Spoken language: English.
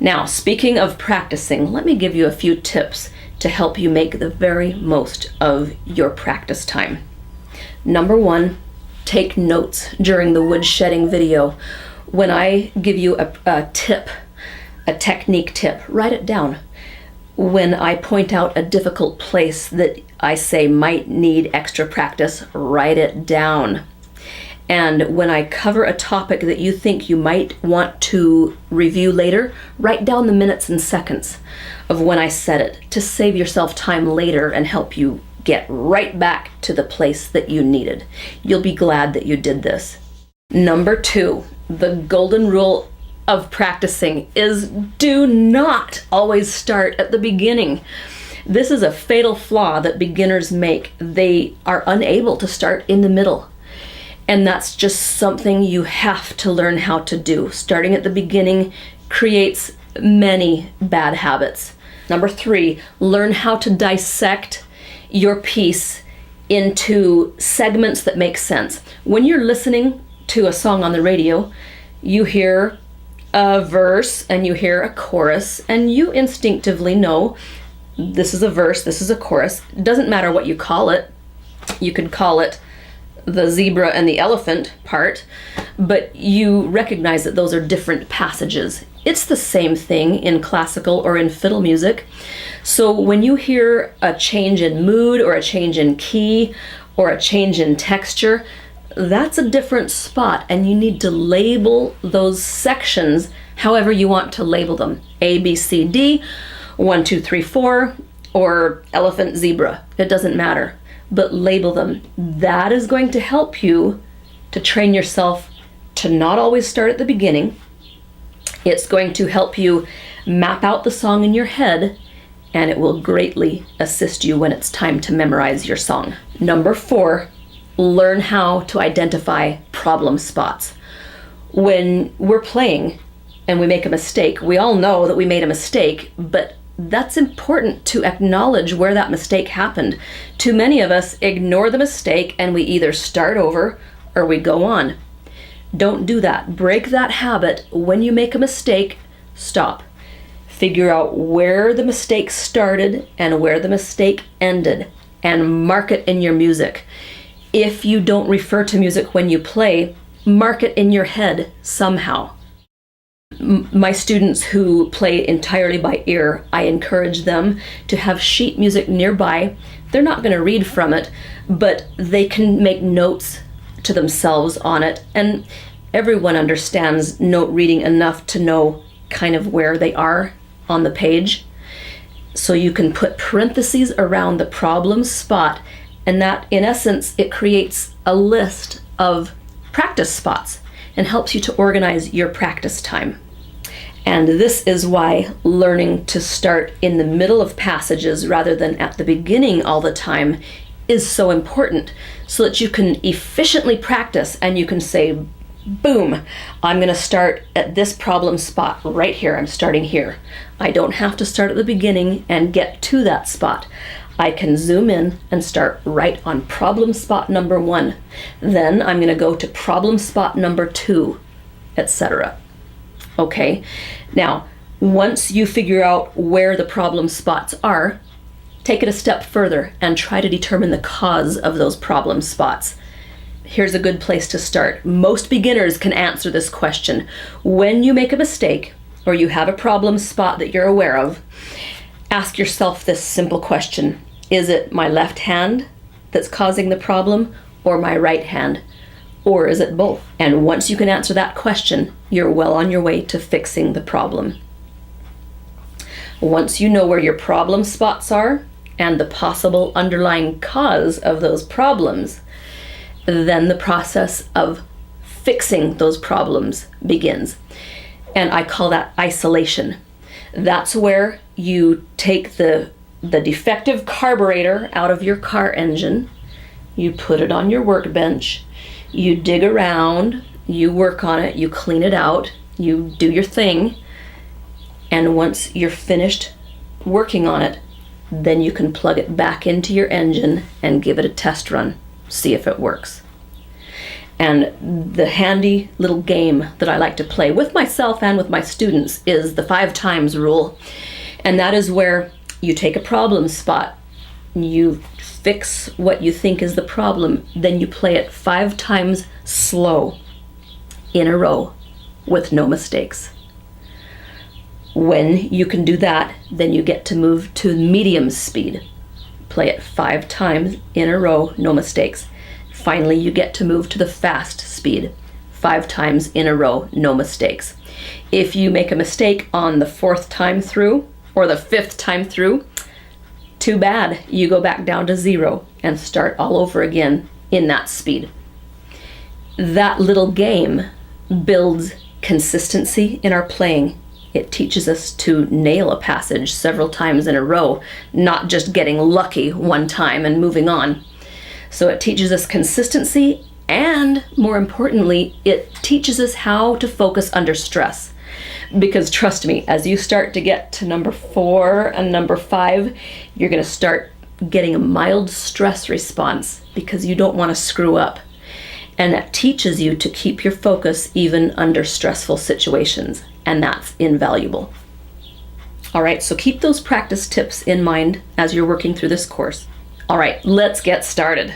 Now, speaking of practicing, let me give you a few tips to help you make the very most of your practice time. Number one, take notes during the woodshedding video. When I give you a tip, a technique tip, write it down. When I point out a difficult place that I say might need extra practice, write it down. And when I cover a topic that you think you might want to review later, write down the minutes and seconds of when I said it to save yourself time later and help you get right back to the place that you needed. You'll be glad that you did this. Number two, the golden rule of practicing is do not always start at the beginning. This is a fatal flaw that beginners make. They are unable to start in the middle. And that's just something you have to learn how to do. Starting at the beginning creates many bad habits. Number three, learn how to dissect your piece into segments that make sense. When you're listening to a song on the radio, you hear a verse and you hear a chorus, and you instinctively know this is a verse, this is a chorus. It doesn't matter what you call it. You could call it the zebra and the elephant part, but you recognize that those are different passages. It's the same thing in classical or in fiddle music. So when you hear a change in mood or a change in key or a change in texture, that's a different spot, and you need to label those sections however you want to label them. A, B, C, D, 1, 2, 3, 4, or elephant, zebra. It doesn't matter. But label them. That is going to help you to train yourself to not always start at the beginning. It's going to help you map out the song in your head, and it will greatly assist you when it's time to memorize your song. Number four, learn how to identify problem spots. When we're playing and we make a mistake, we all know that we made a mistake, but that's important to acknowledge where that mistake happened. Too many of us ignore the mistake and we either start over or we go on. Don't do that. Break that habit. When you make a mistake, stop. Figure out where the mistake started and where the mistake ended, and mark it in your music. If you don't refer to music when you play, mark it in your head somehow. My students who play entirely by ear, I encourage them to have sheet music nearby. They're not going to read from it, but they can make notes to themselves on it. And everyone understands note reading enough to know kind of where they are on the page. So you can put parentheses around the problem spot, and that, in essence, it creates a list of practice spots and helps you to organize your practice time. And this is why learning to start in the middle of passages rather than at the beginning all the time is so important, so that you can efficiently practice and you can say, boom, I'm going to start at this problem spot right here. I'm starting here. I don't have to start at the beginning and get to that spot. I can zoom in and start right on problem spot number 1. Then I'm going to go to problem spot number 2, etc. Okay, now once you figure out where the problem spots are, take it a step further and try to determine the cause of those problem spots. Here's a good place to start. Most beginners can answer this question. When you make a mistake or you have a problem spot that you're aware of, ask yourself this simple question. Is it my left hand that's causing the problem, or my right hand? Or is it both? And once you can answer that question, you're well on your way to fixing the problem. Once you know where your problem spots are and the possible underlying cause of those problems, then the process of fixing those problems begins. And I call that isolation. That's where you take the defective carburetor out of your car engine, you put it on your workbench, you dig around, you work on it, you clean it out, you do your thing, and once you're finished working on it, then you can plug it back into your engine and give it a test run, see if it works. And the handy little game that I like to play with myself and with my students is the 5 times rule. And that is where you take a problem spot, you fix what you think is the problem, then you play it 5 times slow in a row with no mistakes. When you can do that, then you get to move to medium speed. Play it 5 times in a row, no mistakes. Finally, you get to move to the fast speed, 5 times in a row, no mistakes. If you make a mistake on the 4th time through or the 5th time through, too bad. You go back down to 0 and start all over again in that speed. That little game builds consistency in our playing. It teaches us to nail a passage several times in a row, not just getting lucky one time and moving on. So it teaches us consistency, and more importantly, it teaches us how to focus under stress. Because trust me, as you start to get to number 4 and number 5, you're going to start getting a mild stress response because you don't want to screw up. And that teaches you to keep your focus even under stressful situations, and that's invaluable. All right, so keep those practice tips in mind as you're working through this course. All right, let's get started.